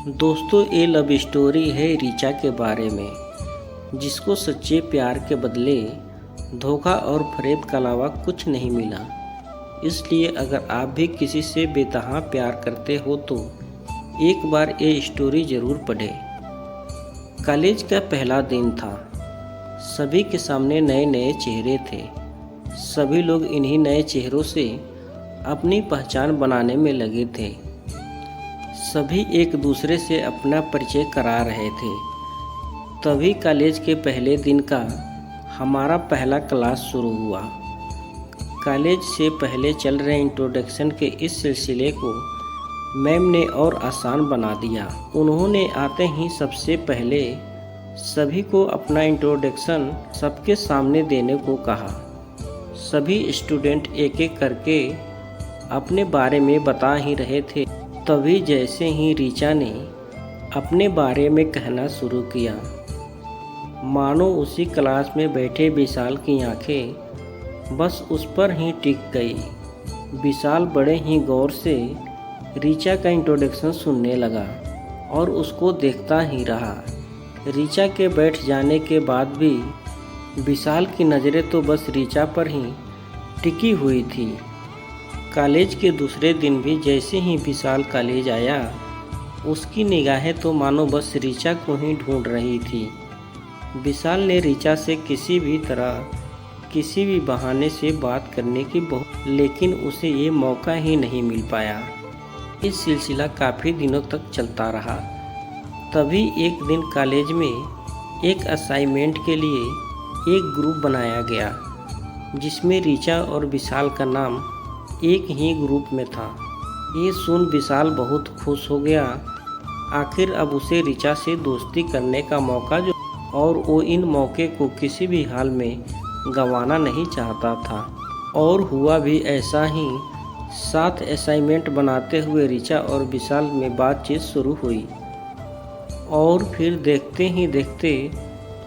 दोस्तों, ये love story है ऋचा के बारे में, जिसको सच्चे प्यार के बदले धोखा और फरेब के अलावा कुछ नहीं मिला। इसलिए अगर आप भी किसी से बेतहा प्यार करते हो तो एक बार ये स्टोरी ज़रूर पढ़ें। कॉलेज का पहला दिन था। सभी के सामने नए नए चेहरे थे। सभी लोग इन्हीं नए चेहरों से अपनी पहचान बनाने में लगे थे। सभी एक दूसरे से अपना परिचय करा रहे थे। तभी कॉलेज के पहले दिन का हमारा पहला क्लास शुरू हुआ। कॉलेज से पहले चल रहे इंट्रोडक्शन के इस सिलसिले को मैम ने और आसान बना दिया। उन्होंने आते ही सबसे पहले सभी को अपना इंट्रोडक्शन सबके सामने देने को कहा। सभी स्टूडेंट एक एक करके अपने बारे में बता ही रहे थे। तभी जैसे ही ऋचा ने अपने बारे में कहना शुरू किया, मानो उसी क्लास में बैठे विशाल की आंखें बस उस पर ही टिक गई। विशाल बड़े ही गौर से ऋचा का इंट्रोडक्शन सुनने लगा और उसको देखता ही रहा। ऋचा के बैठ जाने के बाद भी विशाल की नज़रें तो बस ऋचा पर ही टिकी हुई थी। कॉलेज के दूसरे दिन भी जैसे ही विशाल कॉलेज आया, उसकी निगाहें तो मानो बस ऋचा को ही ढूंढ रही थी। विशाल ने ऋचा से किसी भी तरह किसी भी बहाने से बात करने की लेकिन उसे ये मौका ही नहीं मिल पाया। इस सिलसिला काफ़ी दिनों तक चलता रहा। तभी एक दिन कॉलेज में एक असाइनमेंट के लिए एक ग्रुप बनाया गया, जिसमें ऋचा और विशाल का नाम एक ही ग्रुप में था। ये सुन विशाल बहुत खुश हो गया। आखिर अब उसे ऋचा से दोस्ती करने का मौका और वो इन मौके को किसी भी हाल में गंवाना नहीं चाहता था। और हुआ भी ऐसा ही। साथ असाइनमेंट बनाते हुए ऋचा और विशाल में बातचीत शुरू हुई और फिर देखते ही देखते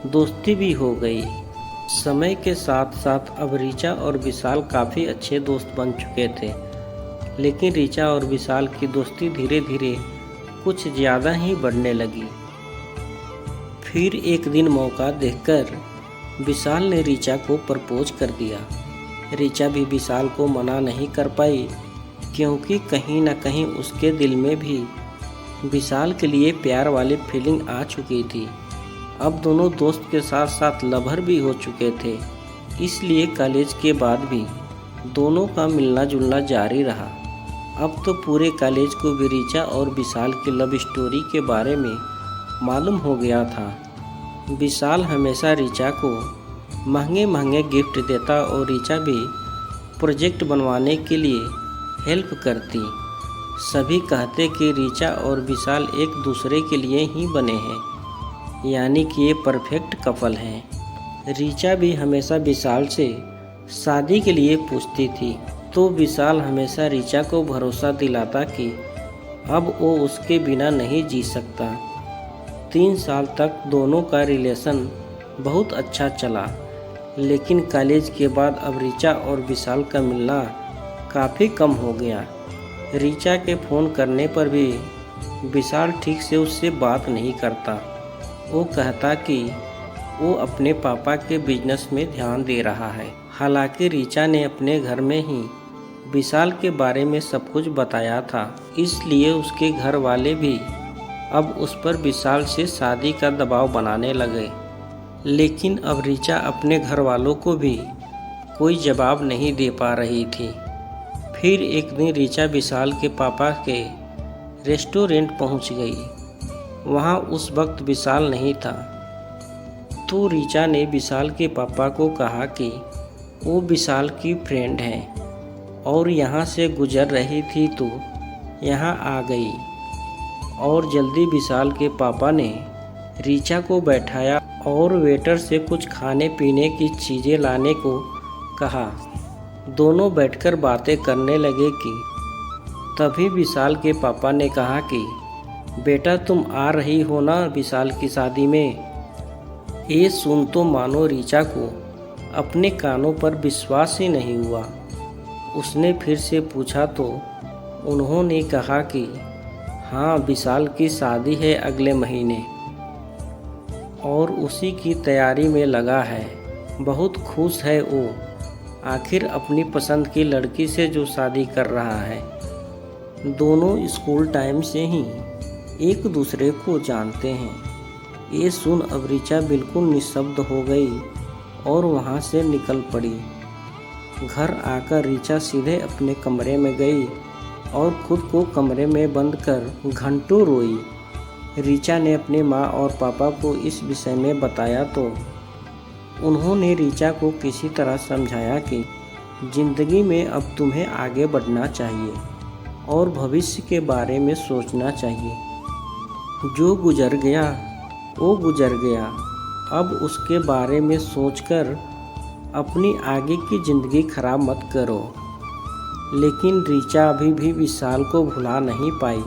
दोस्ती भी हो गई। समय के साथ साथ अब ऋचा और विशाल काफ़ी अच्छे दोस्त बन चुके थे। लेकिन ऋचा और विशाल की दोस्ती धीरे धीरे कुछ ज़्यादा ही बढ़ने लगी। फिर एक दिन मौका देखकर विशाल ने ऋचा को प्रपोज कर दिया। ऋचा भी विशाल को मना नहीं कर पाई, क्योंकि कहीं ना कहीं उसके दिल में भी विशाल के लिए प्यार वाली फीलिंग आ चुकी थी। अब दोनों दोस्त के साथ साथ लवर भी हो चुके थे। इसलिए कॉलेज के बाद भी दोनों का मिलना जुलना जारी रहा। अब तो पूरे कॉलेज को भी ऋचा और विशाल की लव स्टोरी के बारे में मालूम हो गया था। विशाल हमेशा ऋचा को महंगे महंगे गिफ्ट देता और ऋचा भी प्रोजेक्ट बनवाने के लिए हेल्प करती। सभी कहते कि ऋचा और विशाल एक दूसरे के लिए ही बने हैं, यानी कि ये परफेक्ट कपल हैं। ऋचा भी हमेशा विशाल से शादी के लिए पूछती थी, तो विशाल हमेशा ऋचा को भरोसा दिलाता कि अब वो उसके बिना नहीं जी सकता। 3 साल तक दोनों का रिलेशन बहुत अच्छा चला। लेकिन कॉलेज के बाद अब ऋचा और विशाल का मिलना काफ़ी कम हो गया। ऋचा के फ़ोन करने पर भी विशाल ठीक से उससे बात नहीं करता। वो कहता कि वो अपने पापा के बिजनेस में ध्यान दे रहा है। हालांकि ऋचा ने अपने घर में ही विशाल के बारे में सब कुछ बताया था, इसलिए उसके घर वाले भी अब उस पर विशाल से शादी का दबाव बनाने लगे। लेकिन अब ऋचा अपने घर वालों को भी कोई जवाब नहीं दे पा रही थी। फिर एक दिन ऋचा विशाल के पापा के रेस्टोरेंट पहुंच गई। वहाँ उस वक्त विशाल नहीं था, तो ऋचा ने विशाल के पापा को कहा कि वो विशाल की फ्रेंड है और यहाँ से गुजर रही थी, तो यहाँ आ गई। और जल्दी विशाल के पापा ने ऋचा को बैठाया और वेटर से कुछ खाने पीने की चीज़ें लाने को कहा। दोनों बैठकर बातें करने लगे कि तभी विशाल के पापा ने कहा कि बेटा, तुम आ रही हो ना विशाल की शादी में। ये सुन तो मानो ऋचा को अपने कानों पर विश्वास ही नहीं हुआ। उसने फिर से पूछा तो उन्होंने कहा कि हाँ, विशाल की शादी है अगले महीने और उसी की तैयारी में लगा है। बहुत खुश है वो, आखिर अपनी पसंद की लड़की से जो शादी कर रहा है। दोनों स्कूल टाइम से ही एक दूसरे को जानते हैं। ये सुन अब ऋचा बिल्कुल निशब्द हो गई और वहाँ से निकल पड़ी। घर आकर ऋचा सीधे अपने कमरे में गई और खुद को कमरे में बंद कर घंटों रोई। ऋचा ने अपने माँ और पापा को इस विषय में बताया तो उन्होंने ऋचा को किसी तरह समझाया कि जिंदगी में अब तुम्हें आगे बढ़ना चाहिए और भविष्य के बारे में सोचना चाहिए। जो गुजर गया वो गुजर गया, अब उसके बारे में सोचकर अपनी आगे की ज़िंदगी खराब मत करो। लेकिन ऋचा अभी भी विशाल को भुला नहीं पाई।